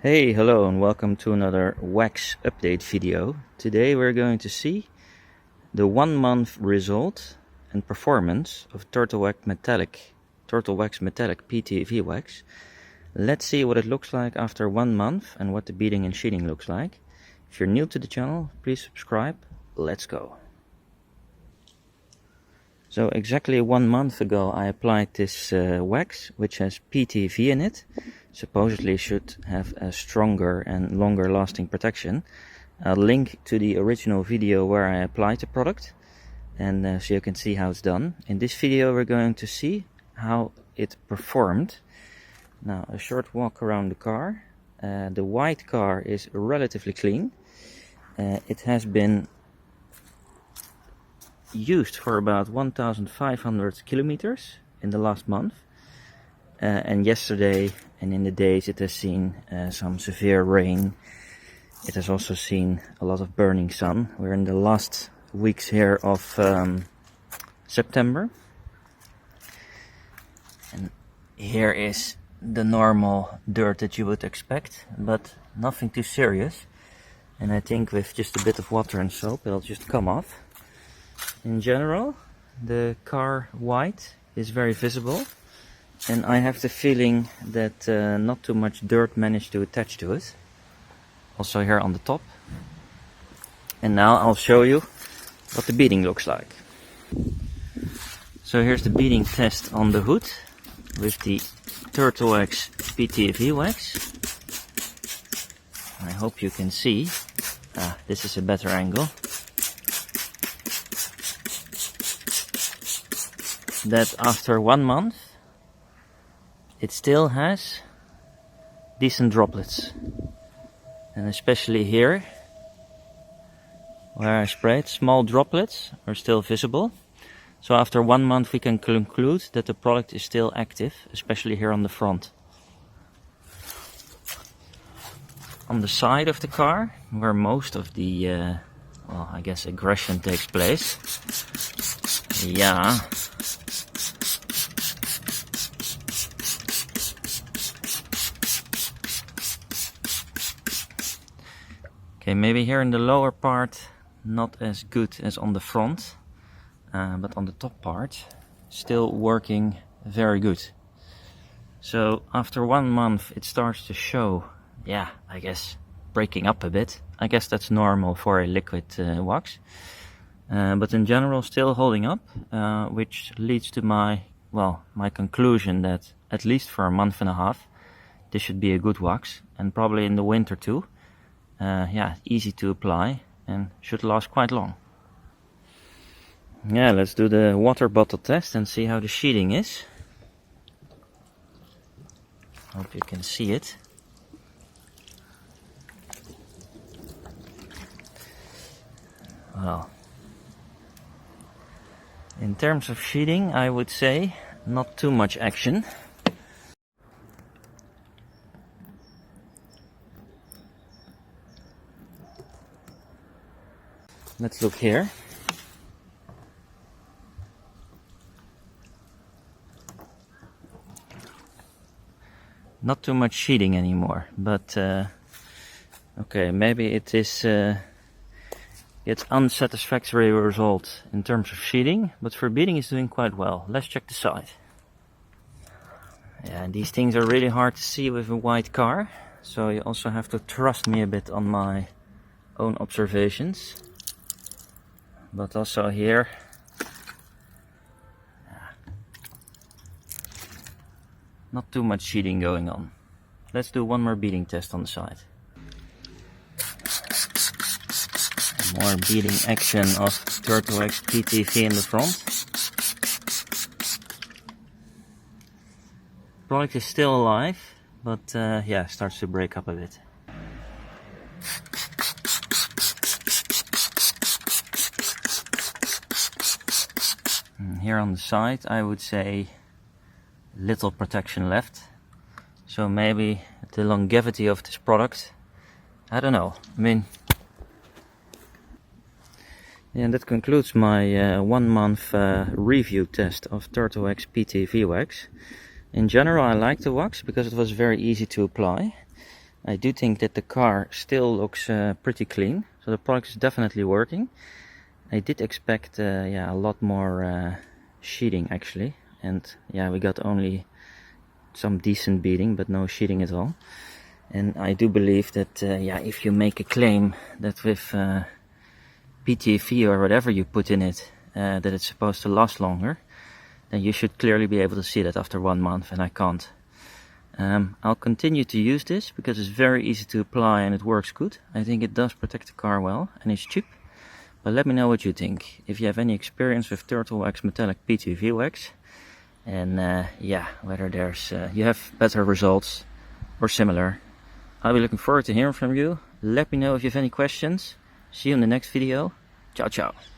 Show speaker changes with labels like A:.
A: Hey, hello and welcome to another wax update video. Today we're going to see the 1 month result and performance of Turtle Wax Metallic PTFE wax. Let's see what it looks like after 1 month and what the beading and sheeting looks like. If you're new to the channel, please subscribe. Let's go. So exactly 1 month ago I applied this wax, which has PTFE in it. Supposedly should have a stronger and longer lasting protection. I'll link to the original video where I applied the product, and so you can see how it's done. In this video we're going to see how it performed. Now, a short walk around the car. The white car is relatively clean. It has been used for about 1,500 kilometers in the last month. And yesterday and in the days it has seen some severe rain. It has also seen a lot of burning sun. We're in the last weeks here of September. And here is the normal dirt that you would expect, but nothing too serious. And I think with just a bit of water and soap it'll just come off. In general, the car white is very visible. And I have the feeling that not too much dirt managed to attach to it. Also here on the top. And now I'll show you what the beading looks like. So here's the beading test on the hood with the Turtle Wax PTFE wax. I hope you can see. This is a better angle. That after 1 month it still has decent droplets, and especially here where I sprayed, small droplets are still visible. So after 1 month we can conclude that the product is still active, especially here on the front. On the side of the car, where most of the well, I guess aggression takes place, yeah, okay, maybe here in the lower part not as good as on the front, but on the top part still working very good. So after 1 month it starts to show, yeah, I guess breaking up a bit. I guess that's normal for a liquid wax, but in general still holding up, which leads to my conclusion that at least for a month and a half this should be a good wax, and probably in the winter too. Yeah, easy to apply and should last quite long. Yeah, let's do the water bottle test and see how the sheeting is. Hope you can see it. Well, in terms of sheeting, I would say not too much action. Let's look here. Not too much sheeting anymore, but okay, maybe it is it's unsatisfactory result in terms of sheeting, but for beading it's doing quite well. Let's check the side. Yeah, these things are really hard to see with a white car, so you also have to trust me a bit on my own observations. But also here, not too much sheeting going on. Let's do one more beading test on the side. More beading action of Turtle Wax PTFE in the front. Product is still alive, but yeah, starts to break up a bit. Here on the side I would say little protection left, so maybe the longevity of this product, I don't know. I mean, yeah, that concludes my 1 month review test of Turtle Wax PTFE wax. In general I like the wax because it was very easy to apply. I do think that the car still looks pretty clean, so the product is definitely working. I did expect a lot more sheeting actually, and yeah, we got only some decent beading but no sheeting at all. And I do believe that if you make a claim that with PTFE or whatever you put in it that it's supposed to last longer, then you should clearly be able to see that after 1 month, and I can't. I'll continue to use this because it's very easy to apply and it works good. I think it does protect the car well and it's cheap. But let me know what you think. If you have any experience with turtle wax metallic PTFE wax, and whether there's you have better results or similar. I'll be looking forward to hearing from you. Let me know if you have any questions. See you in the next video. Ciao, ciao.